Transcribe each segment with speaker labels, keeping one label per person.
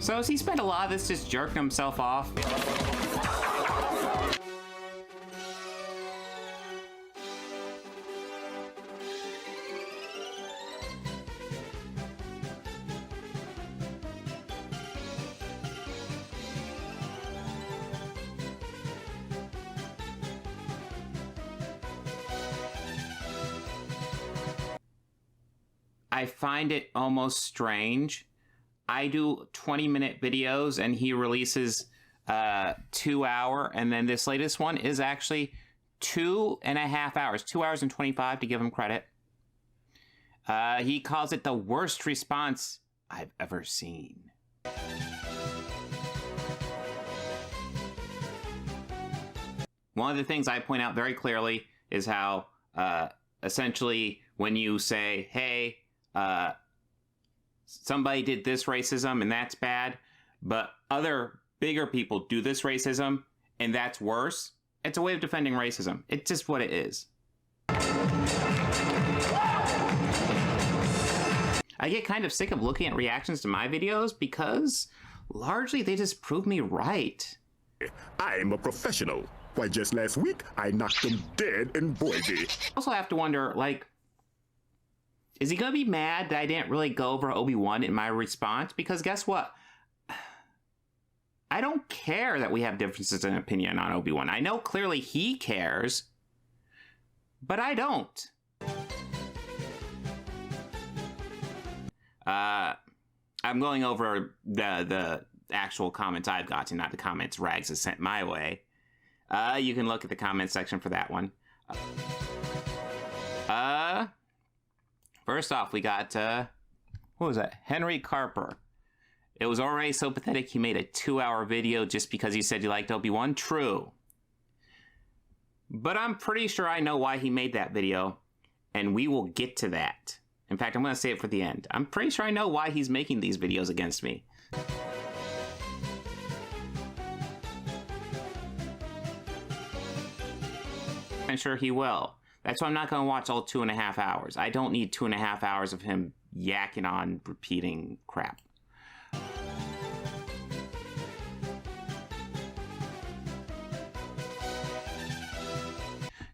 Speaker 1: So has he spent a lot of this just jerking himself off? I find it almost strange. I do 20-minute videos and he releases 2 hour, and then this latest one is actually 2.5 hours, 2 hours and 25 to give him credit. He calls it the worst response I've ever seen. One of the things I point out very clearly is how essentially when you say, hey, somebody did this racism and that's bad, but other bigger people do this racism and that's worse, it's a way of defending racism. It's just what it is. I get kind of sick of looking at reactions to my videos because largely they just prove me right.
Speaker 2: I'm a professional. Why, just last week, I knocked them dead in Boise.
Speaker 1: I also have to wonder, like, is he gonna be mad that I didn't really go over Obi-Wan in my response? Because guess what? I don't care that we have differences in opinion on Obi-Wan. I know clearly he cares, but I don't. I'm going over the actual comments I've gotten, not the comments Rags has sent my way. You can look at the comment section for that one. First off, we got, what was that? Henry Carper. It was already so pathetic he made a 2-hour video just because he said he liked Obi-Wan. True. But I'm pretty sure I know why he made that video, and we will get to that. In fact, I'm going to say it for the end. I'm pretty sure I know why he's making these videos against me. I'm sure he will. That's why I'm not going to watch all 2.5 hours. I don't need 2.5 hours of him yakking on, repeating crap.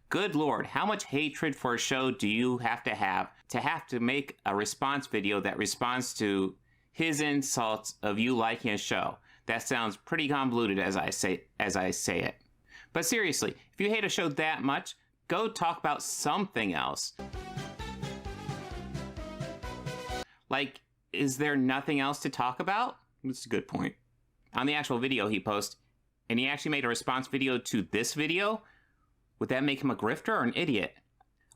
Speaker 1: Good Lord, how much hatred for a show do you have to make a response video that responds to his insults of you liking a show? That sounds pretty convoluted as I say it. But seriously, if you hate a show that much, go talk about something else. Like, is there nothing else to talk about? That's a good point. On the actual video he posted, and he actually made a response video to this video, would that make him a grifter or an idiot?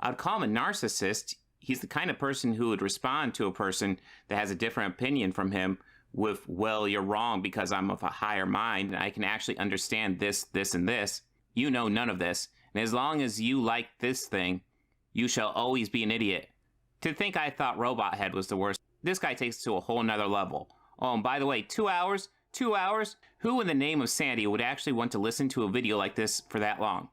Speaker 1: I'd call him a narcissist. He's the kind of person who would respond to a person that has a different opinion from him with, well, you're wrong because I'm of a higher mind and I can actually understand this, this, and this. You know none of this. And as long as you like this thing, you shall always be an idiot. To think I thought Robot Head was the worst. This guy takes it to a whole nother level. Oh, and by the way, 2 hours? 2 hours? Who in the name of sanity would actually want to listen to a video like this for that long?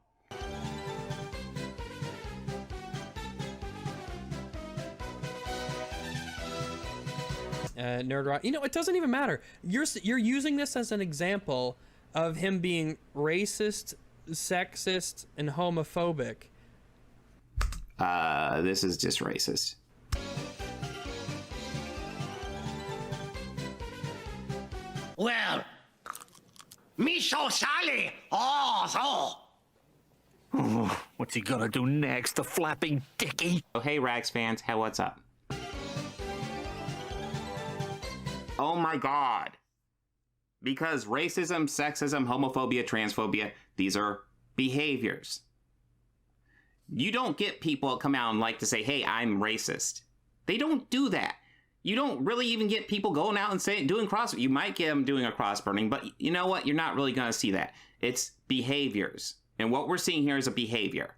Speaker 3: Nerd Rock. You know, it doesn't even matter. You're using this as an example of him being racist, sexist, and homophobic.
Speaker 1: This is just racist.
Speaker 4: Well, me so sorry. Oh, so. What's he gonna do next, the flapping dickie?
Speaker 1: Oh, hey, Rags fans, hey, what's up? Oh my God. Because racism, sexism, homophobia, transphobia, these are behaviors. You don't get people that come out and like to say, hey, I'm racist. They don't do that. You don't really even get people going out and doing cross. You might get them doing a cross burning, but you know what? You're not really going to see that. It's behaviors. And what we're seeing here is a behavior.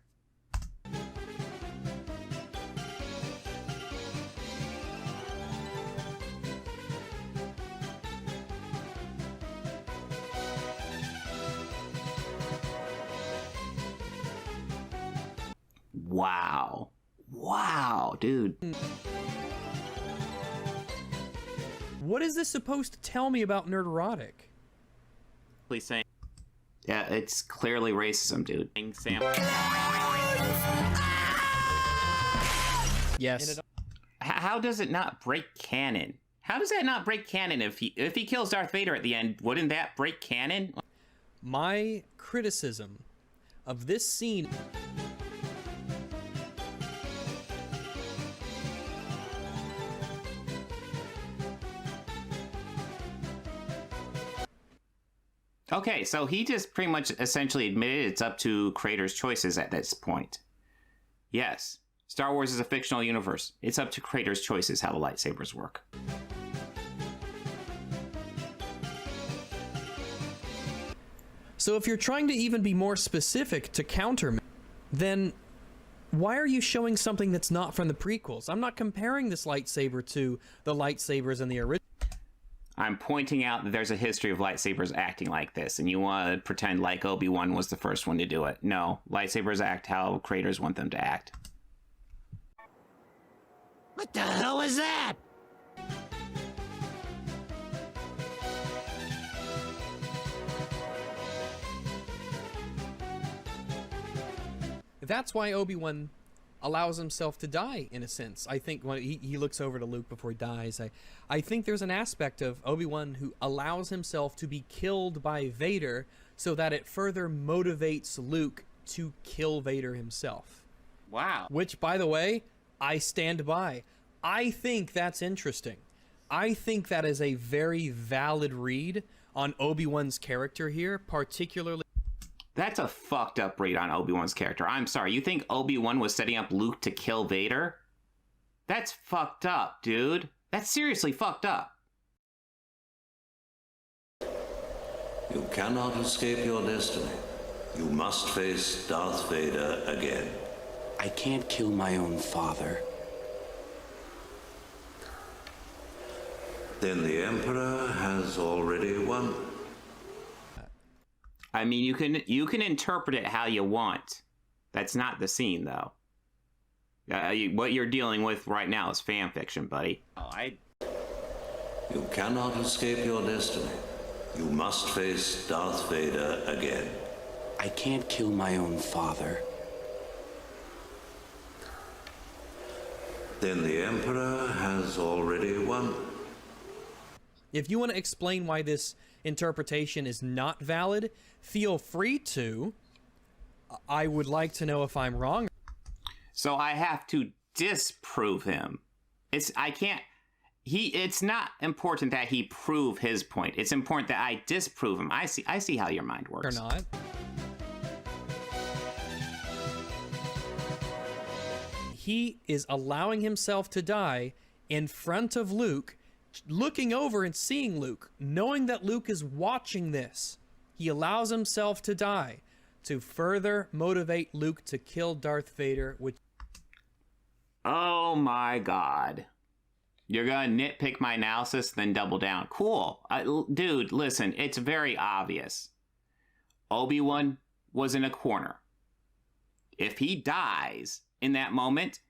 Speaker 1: Wow. Wow, dude.
Speaker 3: What is this supposed to tell me about Nerderotic?
Speaker 1: Please say. Yeah, it's clearly racism, dude. Sam.
Speaker 3: Yes.
Speaker 1: How does it not break canon? How does that not break canon? If he kills Darth Vader at the end, wouldn't that break canon?
Speaker 3: My criticism of this scene.
Speaker 1: Okay, so he just pretty much essentially admitted it's up to creators' choices at this point. Yes, Star Wars is a fictional universe. It's up to creators' choices how the lightsabers work.
Speaker 3: So if you're trying to even be more specific to counter me, then why are you showing something that's not from the prequels? I'm not comparing this lightsaber to the lightsabers in the original.
Speaker 1: I'm pointing out that there's a history of lightsabers acting like this, and you want to pretend like Obi-Wan was the first one to do it. No, lightsabers act how creators want them to act.
Speaker 4: What the hell was that?
Speaker 3: That's why Obi-Wan allows himself to die, in a sense. I think when he looks over to Luke before he dies, I think there's an aspect of Obi-Wan who allows himself to be killed by Vader so that it further motivates Luke to kill Vader himself.
Speaker 1: Wow.
Speaker 3: Which, by the way, I stand by. I think that's interesting. I think that is a very valid read on Obi-Wan's character here, particularly.
Speaker 1: That's a fucked up read on Obi-Wan's character. I'm sorry, you think Obi-Wan was setting up Luke to kill Vader? That's fucked up, dude. That's seriously fucked up.
Speaker 5: You cannot escape your destiny. You must face Darth Vader again.
Speaker 6: I can't kill my own father.
Speaker 5: Then the Emperor has already won.
Speaker 1: I mean, you can interpret it how you want. That's not the scene, though. What you're dealing with right now is fan fiction, buddy.
Speaker 5: You cannot escape your destiny. You must face Darth Vader again.
Speaker 6: I can't kill my own father.
Speaker 5: Then the Emperor has already won.
Speaker 3: If you want to explain why this interpretation is not valid, feel free to. I would like to know if I'm wrong.
Speaker 1: So I have to disprove him. It's not important that he prove his point. It's important that I disprove him. I see how your mind works.
Speaker 3: Or not. He is allowing himself to die in front of Luke, looking over and seeing Luke, knowing that Luke is watching this. He allows himself to die to further motivate Luke to kill Darth Vader, which...
Speaker 1: Oh my god. You're gonna nitpick my analysis, then double down. Cool. Dude, listen, it's very obvious. Obi-Wan was in a corner. If he dies in that moment,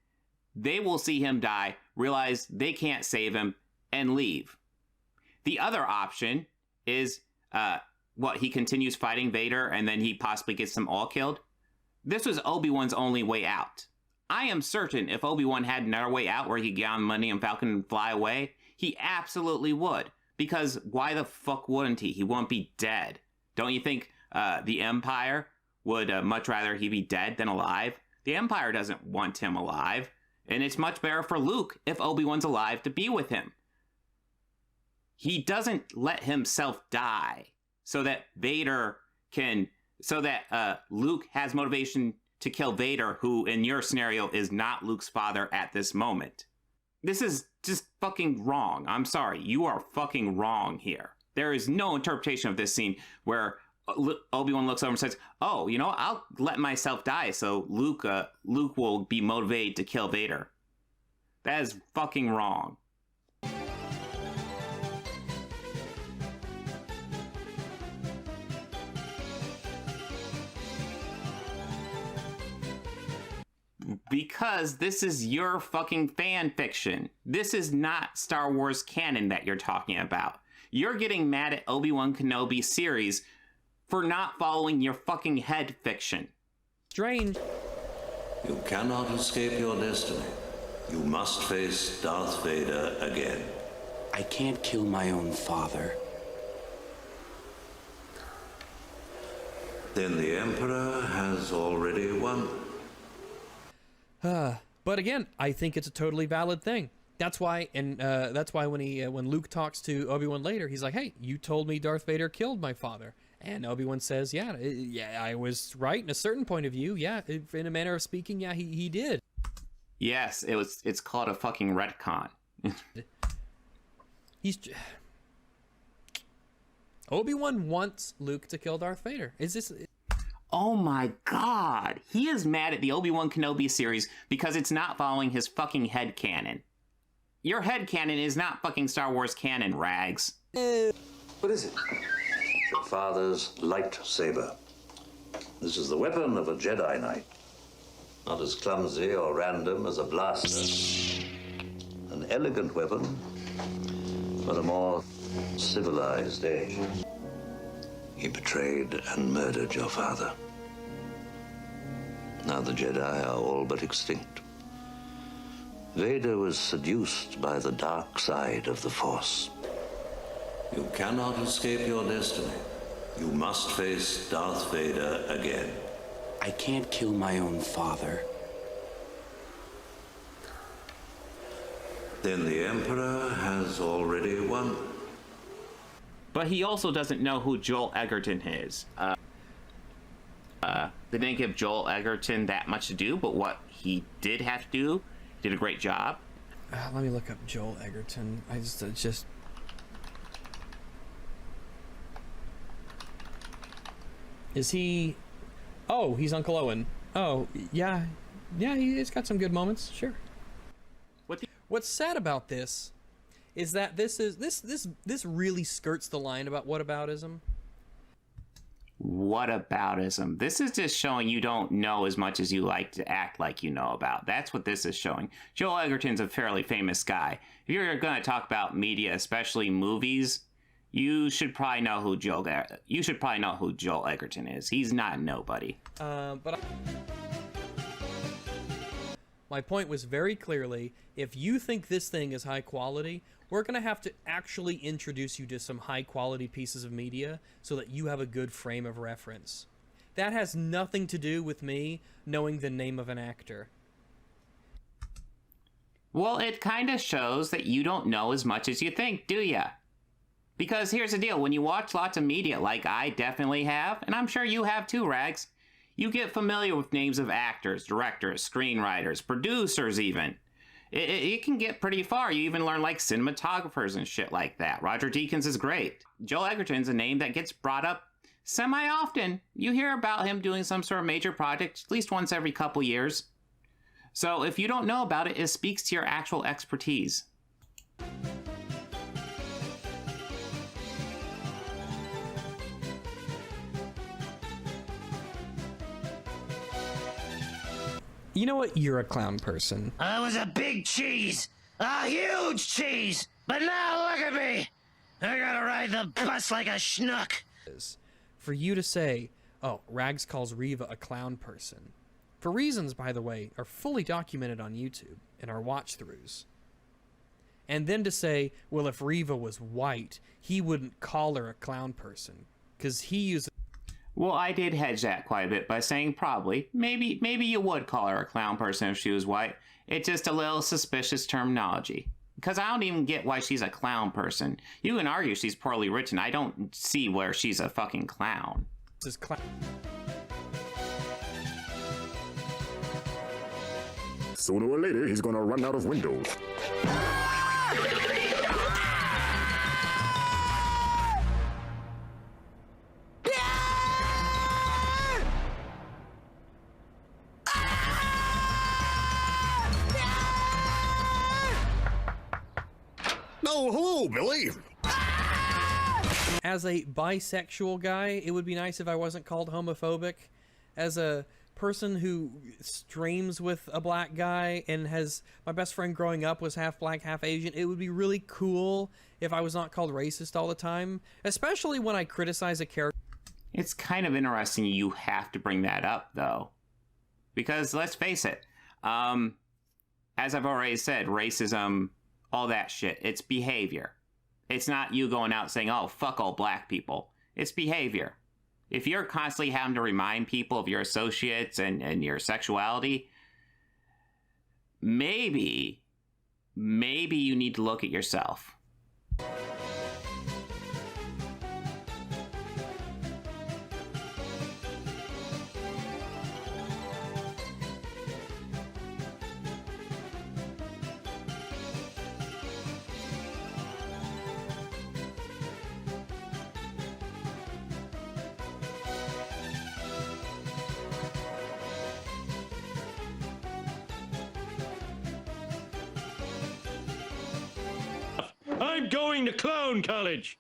Speaker 1: they will see him die, realize they can't save him, and leave. The other option is, he continues fighting Vader and then he possibly gets them all killed? This was Obi-Wan's only way out. I am certain if Obi-Wan had another way out where he get on Millennium Falcon and fly away, he absolutely would. Because why the fuck wouldn't he? He won't be dead. Don't you think the Empire would much rather he be dead than alive? The Empire doesn't want him alive. And it's much better for Luke if Obi-Wan's alive to be with him. He doesn't let himself die so that Luke has motivation to kill Vader, who in your scenario is not Luke's father at this moment. This is just fucking wrong. I'm sorry. You are fucking wrong here. There is no interpretation of this scene where Obi-Wan looks over and says, oh, I'll let myself die so Luke will be motivated to kill Vader. That is fucking wrong. Because this is your fucking fan fiction. This is not Star Wars canon that you're talking about. You're getting mad at Obi-Wan Kenobi series for not following your fucking head fiction.
Speaker 3: Strange.
Speaker 5: You cannot escape your destiny. You must face Darth Vader again.
Speaker 6: I can't kill my own father.
Speaker 5: Then the Emperor has already won.
Speaker 3: But again, I think it's a totally valid thing. That's why, and that's why when Luke talks to Obi-Wan later, he's like, "Hey, you told me Darth Vader killed my father," and Obi-Wan says, "Yeah, I was right in a certain point of view. Yeah, in a manner of speaking, yeah, he did."
Speaker 1: Yes, it's called a fucking retcon.
Speaker 3: Obi-Wan wants Luke to kill Darth Vader. Is this?
Speaker 1: Oh my god. He is mad at the Obi-Wan Kenobi series because it's not following his fucking headcanon. Your headcanon is not fucking Star Wars canon, Rags.
Speaker 5: What is it? Your father's lightsaber. This is the weapon of a Jedi Knight. Not as clumsy or random as a blaster. An elegant weapon for a more civilized age. He betrayed and murdered your father. Now the Jedi are all but extinct. Vader was seduced by the dark side of the Force. You cannot escape your destiny. You must face Darth Vader again.
Speaker 6: I can't kill my own father.
Speaker 5: Then the Emperor has already won.
Speaker 1: But he also doesn't know who Joel Edgerton is. They didn't give Joel Edgerton that much to do, but what he did have to do, did a great job.
Speaker 3: Let me look up Joel Edgerton. I just is he? Oh, he's Uncle Owen. Oh, yeah, he's got some good moments. Sure. What's sad about this is that this really skirts the line about whataboutism.
Speaker 1: Whataboutism. This is just showing you don't know as much as you like to act like you know about. That's what this is showing. Joel Edgerton's a fairly famous guy. If you're going to talk about media, especially movies, you should probably know who Joel Edgerton is. He's not nobody.
Speaker 3: My point was very clearly, if you think this thing is high quality, we're going to have to actually introduce you to some high quality pieces of media so that you have a good frame of reference. That has nothing to do with me knowing the name of an actor.
Speaker 1: Well, it kind of shows that you don't know as much as you think, do ya? Because here's the deal, when you watch lots of media, like I definitely have, and I'm sure you have too, Rags, you get familiar with names of actors, directors, screenwriters, producers even. It can get pretty far. You even learn like cinematographers and shit like that. Roger Deakins is great. Joel Edgerton's a name that gets brought up semi-often. You hear about him doing some sort of major project at least once every couple years. So if you don't know about it, it speaks to your actual expertise.
Speaker 3: You know what? You're a clown person.
Speaker 4: I was a big cheese. A huge cheese. But now look at me. I gotta ride the bus like a schnook.
Speaker 3: For you to say, oh, Rags calls Reva a clown person, for reasons, by the way, are fully documented on YouTube in our watch-throughs. And then to say, well, if Reva was white, he wouldn't call her a clown person, because he uses...
Speaker 1: Well, I did hedge that quite a bit by saying probably. Maybe you would call her a clown person if she was white. It's just a little suspicious terminology. Because I don't even get why she's a clown person. You can argue she's poorly written. I don't see where she's a fucking clown.
Speaker 3: This is clown.
Speaker 2: Sooner or later, he's gonna run out of windows. Oh, hello, Billy.
Speaker 3: As a bisexual guy, it would be nice if I wasn't called homophobic. As a person who streams with a black guy and has my best friend growing up was half black, half Asian. It would be really cool if I was not called racist all the time, especially when I criticize a character.
Speaker 1: It's kind of interesting you have to bring that up, though. Because let's face it, as I've already said, racism, all that shit, it's behavior. It's not you going out saying, oh, fuck all black people. It's behavior. If you're constantly having to remind people of your associates and your sexuality, maybe you need to look at yourself.
Speaker 7: I'm going to clown college.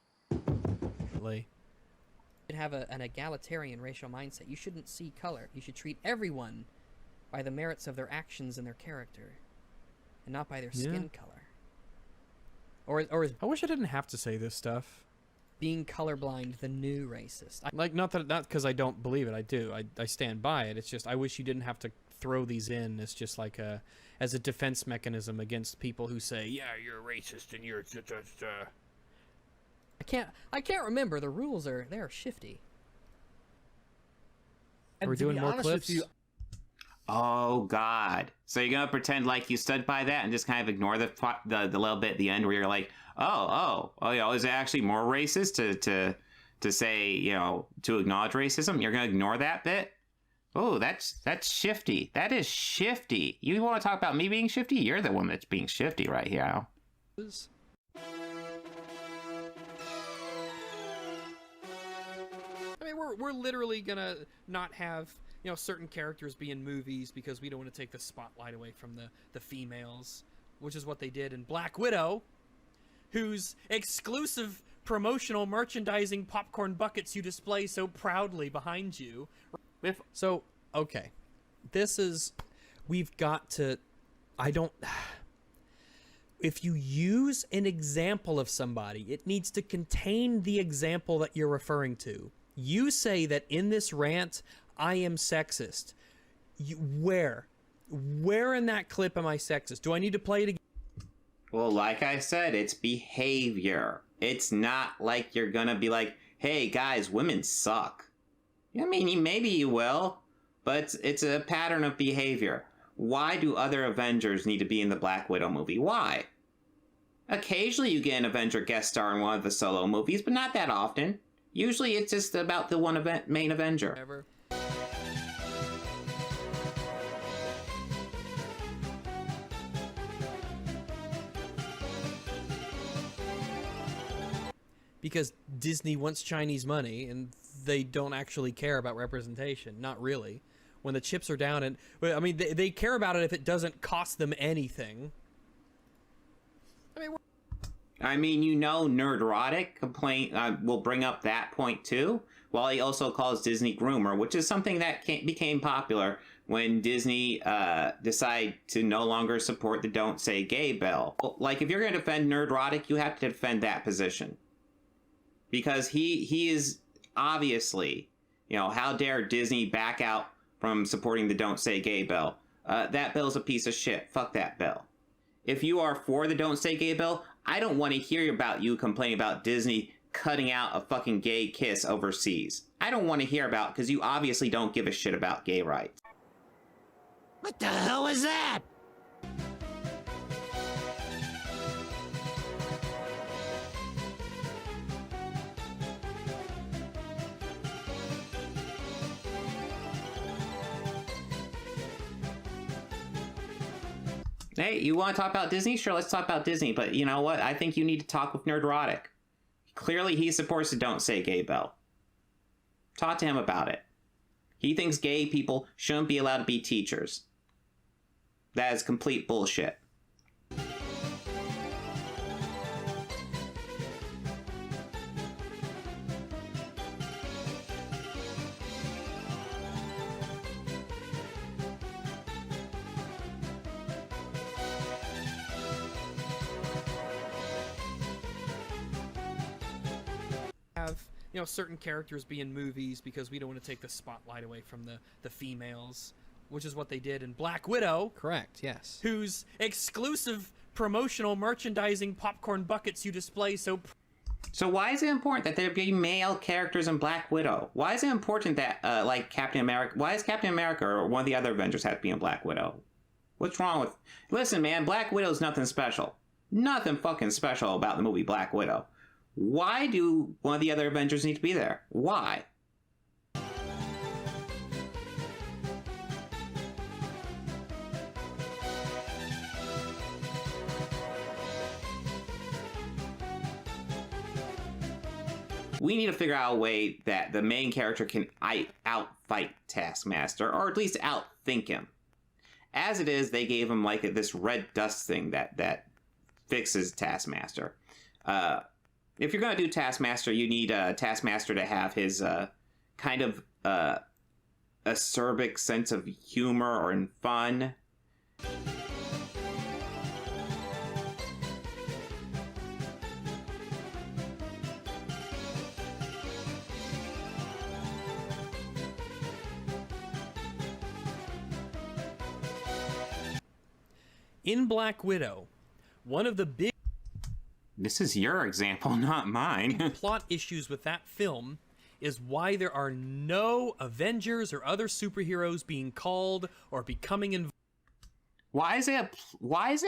Speaker 8: Have an egalitarian racial mindset. You shouldn't see color. You should treat everyone by the merits of their actions and their character, and not by their skin color. Or is
Speaker 3: I wish I didn't have to say this stuff.
Speaker 8: being colorblind the new racist?
Speaker 3: Not because I don't believe it. I do. I stand by it. It's just I wish you didn't have to throw these in as just like as a defense mechanism against people who say, yeah, you're racist and you're
Speaker 8: I can't remember. The rules are shifty.
Speaker 3: Are we doing more clips?
Speaker 1: Oh, God. So you're going to pretend like you stood by that and just kind of ignore the little bit at the end where you're like, is it actually more racist to say, you know, to acknowledge racism? You're going to ignore that bit? Oh, that's shifty. That is shifty. You want to talk about me being shifty? You're the one that's being shifty right here.
Speaker 3: I mean, we're literally gonna not have, you know, certain characters be in movies because we don't want to take the spotlight away from the females, which is what they did in Black Widow, whose exclusive promotional merchandising popcorn buckets you display so proudly behind you. So, okay, we've got to, if you use an example of somebody, it needs to contain the example that you're referring to. You say that in this rant, I am sexist. Where in that clip am I sexist? Do I need to play it again?
Speaker 1: Well, like I said, it's behavior. It's not like you're gonna be like, hey, guys, women suck. I mean, maybe you will, but it's a pattern of behavior. Why do other Avengers need to be in the Black Widow movie? Why? Occasionally you get an Avenger guest star in one of the solo movies, but not that often. Usually it's just about the one main Avenger.
Speaker 3: Ever. Because Disney wants Chinese money and they don't actually care about representation. Not really. When the chips are down, and I mean, they care about it if it doesn't cost them anything.
Speaker 1: I mean, you know, Nerdrotic will bring up that point too, while he also calls Disney groomer, which is something that became popular when Disney decided to no longer support the Don't Say Gay bill. Like, if you're going to defend Nerdrotic, you have to defend that position. Because he is obviously, you know, how dare Disney back out from supporting the Don't Say Gay bill. That bill's a piece of shit. Fuck that bill. If you are for the Don't Say Gay bill, I don't want to hear about you complaining about Disney cutting out a fucking gay kiss overseas. I don't want to hear about, because you obviously don't give a shit about gay rights.
Speaker 4: What the hell was that?
Speaker 1: Hey, you want to talk about Disney? Sure, let's talk about Disney. But you know what? I think you need to talk with Nerdrotic. Clearly, he supports the Don't Say Gay bill. Talk to him about it. He thinks gay people shouldn't be allowed to be teachers. That is complete bullshit.
Speaker 3: certain characters be in movies because we don't want to take the spotlight away from the females, which is what they did in Black Widow.
Speaker 9: Correct, yes.
Speaker 3: Whose exclusive promotional merchandising popcorn buckets you display so...
Speaker 1: So why is it important that there be male characters in Black Widow? Why is it important that, like, Captain America... Why does Captain America or one of the other Avengers have to be in Black Widow? What's wrong with... Listen, man, Black Widow's nothing special. Nothing fucking special about the movie Black Widow. Why do one of the other Avengers need to be there? Why? We need to figure out a way that the main character can outfight Taskmaster, or at least outthink him. As it is, they gave him like this red dust thing that fixes Taskmaster. If you're going to do Taskmaster, you need Taskmaster to have his kind of acerbic sense of humor or fun.
Speaker 3: In Black Widow, one of the big...
Speaker 1: This is your example, not mine.
Speaker 3: plot issues with that film is why there are no Avengers or other superheroes being called or becoming involved.
Speaker 1: Why is it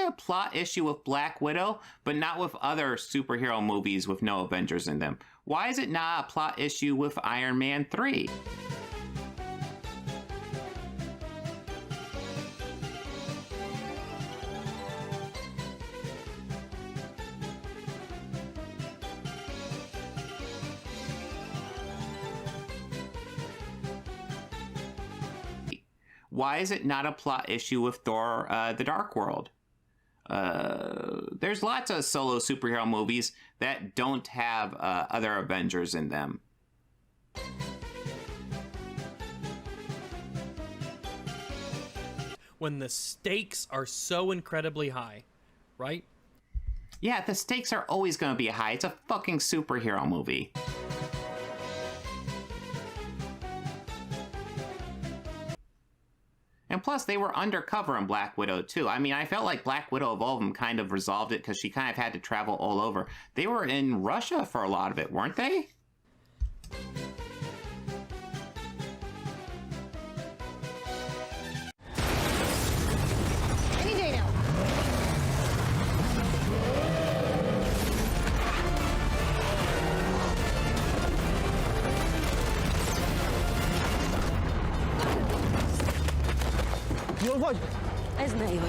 Speaker 1: a plot issue with Black Widow, but not with other superhero movies with no Avengers in them? Why is it not a plot issue with Iron Man 3? Why is it not a plot issue with Thor, The Dark World? There's lots of solo superhero movies that don't have other Avengers in them.
Speaker 3: When the stakes are so incredibly high, right?
Speaker 1: Yeah, the stakes are always going to be high. It's a fucking superhero movie. And plus, they were undercover in Black Widow, too. I mean, I felt like Black Widow of all of them kind of resolved it because she kind of had to travel all over. They were in Russia for a lot of it, weren't they?
Speaker 10: Any day now.
Speaker 11: Знаю я.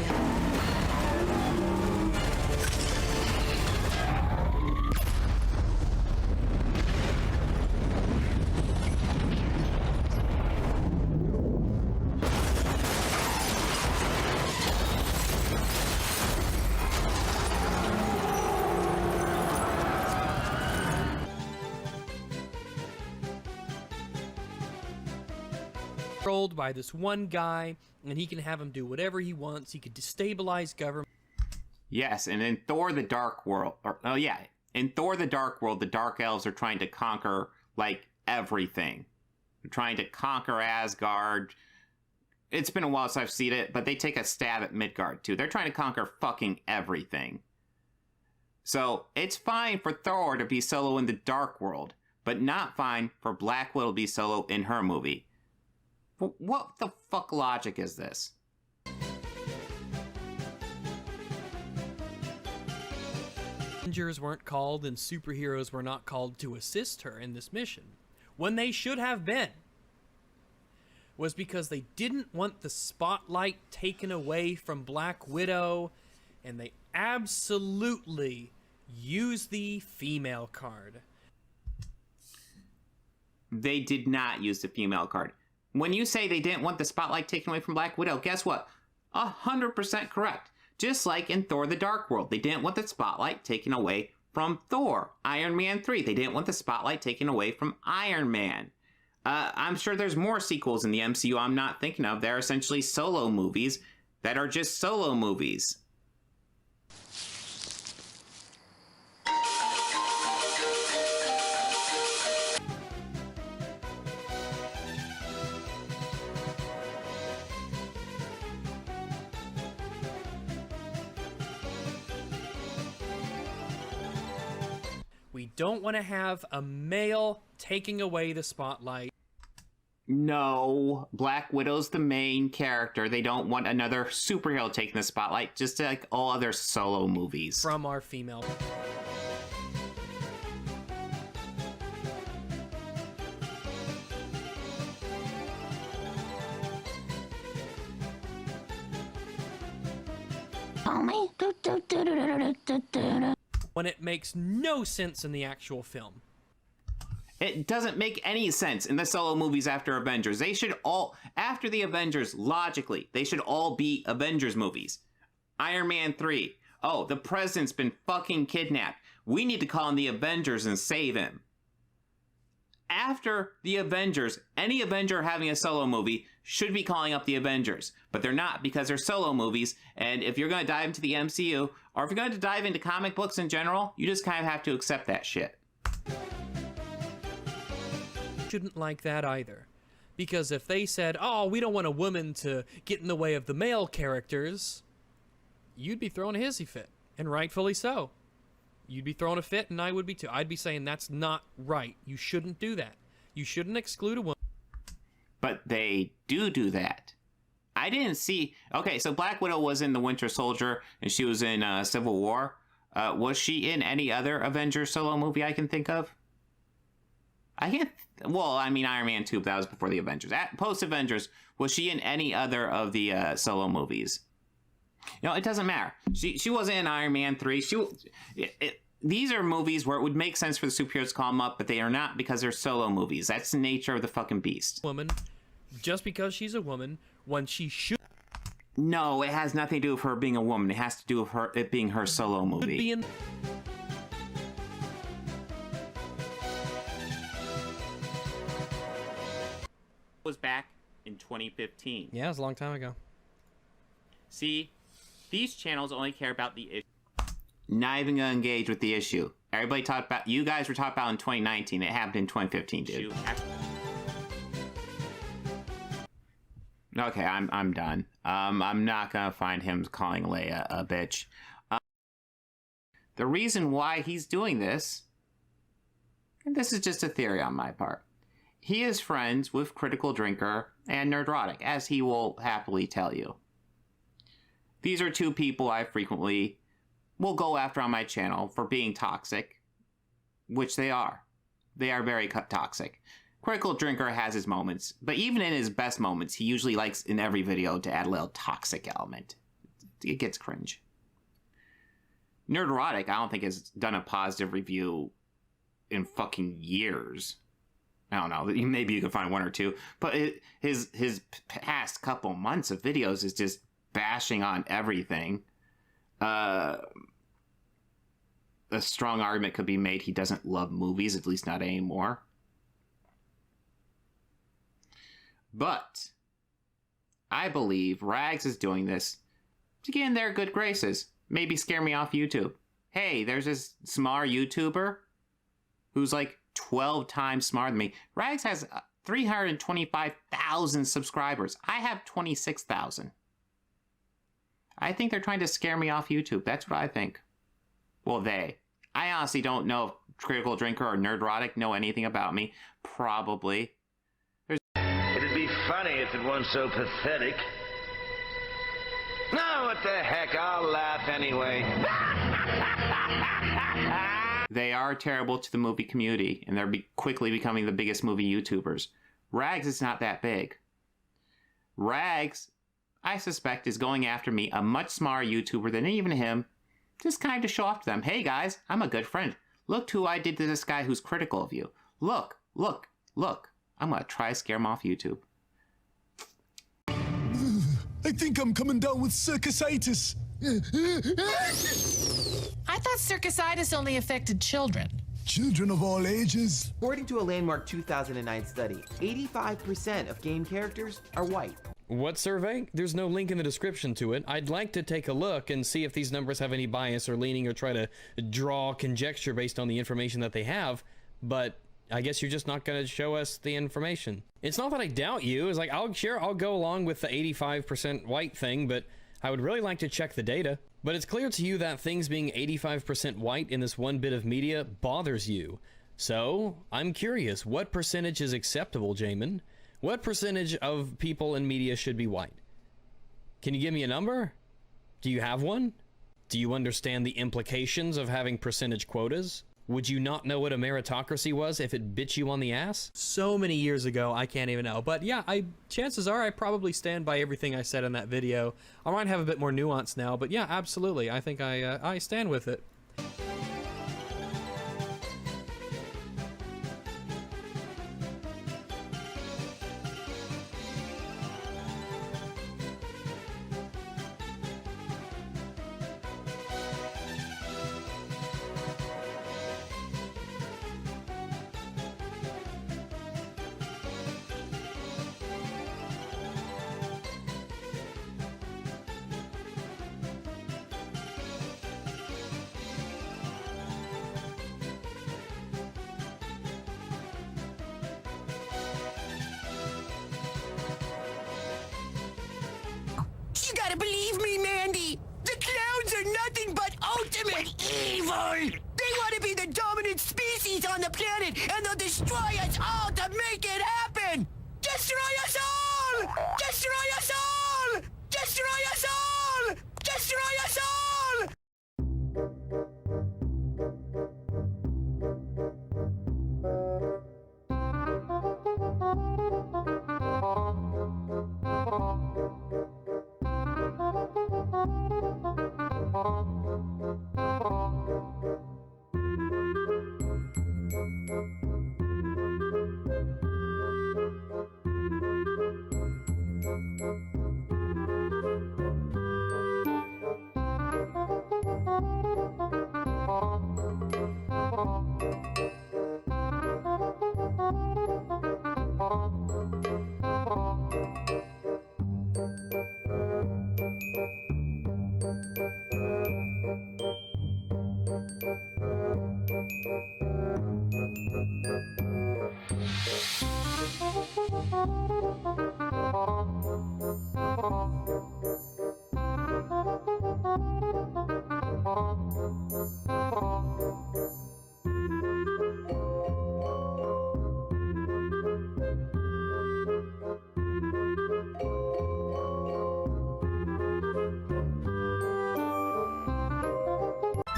Speaker 3: Controlled by this one guy, and he can have him do whatever he wants. He could destabilize government.
Speaker 1: Yes, and in Thor the Dark World, in Thor the Dark World, the Dark Elves are trying to conquer, like, everything. They're trying to conquer Asgard. It's been a while since I've seen it, but they take a stab at Midgard, too. They're trying to conquer fucking everything. So, it's fine for Thor to be solo in the Dark World, but not fine for Black Widow to be solo in her movie. What the fuck logic is this?
Speaker 3: Avengers weren't called and superheroes were not called to assist her in this mission, when they should have been, was because they didn't want the spotlight taken away from Black Widow, and they absolutely used the female card.
Speaker 1: They did not use the female card. When you say they didn't want the spotlight taken away from Black Widow, guess what? 100% correct. Just like in Thor the Dark World, they didn't want the spotlight taken away from Thor. Iron Man 3, they didn't want the spotlight taken away from Iron Man. I'm sure there's more sequels in the MCU I'm not thinking of. They're essentially solo movies that are just solo movies.
Speaker 3: don't want to have a male taking away the spotlight.
Speaker 1: No, Black Widow's the main character. They don't want another superhero taking the spotlight, just like all other solo movies.
Speaker 3: From our female. When it makes no sense in the actual film.
Speaker 1: It doesn't make any sense in the solo movies after Avengers. They should all, after the Avengers, logically, they should all be Avengers movies. Iron Man 3. Oh, the president's been fucking kidnapped. We need to call in the Avengers and save him. After the Avengers, any Avenger having a solo movie should be calling up the Avengers. But they're not, because they're solo movies. And if you're going to dive into the MCU, or if you're going to dive into comic books in general, you just kind of have to accept that shit.
Speaker 3: Shouldn't like that either, because if they said, oh, we don't want a woman to get in the way of the male characters, you'd be throwing a hissy fit, and rightfully so. You'd be throwing a fit, and I would be too. I'd be saying that's not right. You shouldn't do that. You shouldn't exclude a woman.
Speaker 1: But they do that. I didn't see... Okay, so Black Widow was in The Winter Soldier, and she was in Civil War. Was she in any other Avengers solo movie I can think of? I can't... Well, I mean, Iron Man 2, but that was before the Avengers. Post-Avengers, was she in any other of the solo movies? You know, it doesn't matter. She wasn't in Iron Man 3. These are movies where it would make sense for the superheroes to call them up, but they are not, because they're solo movies. That's the nature of the fucking beast.
Speaker 3: Woman, just because she's a woman, when she should...
Speaker 1: No, it has nothing to do with her being a woman. It has to do with it being her solo movie.
Speaker 3: Be in...
Speaker 1: Was back in 2015.
Speaker 3: Yeah, it was a long time ago.
Speaker 1: See, these channels only care about the issue. Not even gonna engage with the issue. Everybody talked about, you guys were talking about in 2019. It happened in 2015, dude. Okay, I'm done. I'm not gonna find him calling Leia a bitch. The reason why he's doing this, and this is just a theory on my part, he is friends with Critical Drinker and Nerdrotic, as he will happily tell you. These are two people I frequently will go after on my channel for being toxic, which they are. They are very toxic. Critical Drinker has his moments, but even in his best moments, he usually likes in every video to add a little toxic element. It gets cringe. Nerdrotic, I don't think has done a positive review in fucking years. I don't know, maybe you can find one or two, but his past couple months of videos is just bashing on everything. A strong argument could be made he doesn't love movies, at least not anymore. But I believe Rags is doing this to get in their good graces, maybe scare me off YouTube. Hey, there's this smaller YouTuber who's like 12 times smarter than me. Rags has 325,000 subscribers. I have 26,000. I think they're trying to scare me off YouTube. That's what I think. Well, they. I honestly don't know if Critical Drinker or Nerdrotic know anything about me. Probably.
Speaker 9: It'd be funny if it weren't so pathetic. No, what the heck, I'll laugh anyway.
Speaker 1: They are terrible to the movie community, and they're quickly becoming the biggest movie YouTubers. Rags is not that big. Rags, I suspect, is going after me, a much smarter YouTuber than even him, just kind of to show off to them. Hey guys, I'm a good friend. Look who I did to this guy who's critical of you. Look, look, look. I'm gonna try to scare him off YouTube.
Speaker 10: I think I'm coming down with circusitis.
Speaker 12: I thought circusitis only affected children.
Speaker 10: Children of all ages.
Speaker 13: According to a landmark 2009 study, 85% of game characters are white.
Speaker 3: What survey? There's no link in the description to it. I'd like to take a look and see if these numbers have any bias or leaning or try to draw conjecture based on the information that they have, but I guess you're just not going to show us the information. It's not that I doubt you. It's like, I'll go along with the 85% white thing, but I would really like to check the data.
Speaker 14: But it's clear to you that things being 85% white in this one bit of media bothers you. So, I'm curious, what percentage is acceptable, Jamin? What percentage of people in media should be white? Can you give me a number? Do you have one? Do you understand the implications of having percentage quotas? Would you not know what a meritocracy was if it bit you on the ass?
Speaker 3: So many years ago, I can't even know. But yeah, chances are I probably stand by everything I said in that video. I might have a bit more nuance now, but yeah, absolutely. I think I stand with it.
Speaker 11: You gotta believe me, Mandy! The clowns are nothing but ultimate evil! They want to be the dominant species on the planet, and they'll destroy us all to make it happen! Destroy us all! Destroy us all! Destroy us all! Destroy us all!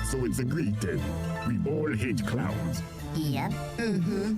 Speaker 2: So it's agreed then. We all hate clowns.
Speaker 11: Yep. Mm-hmm.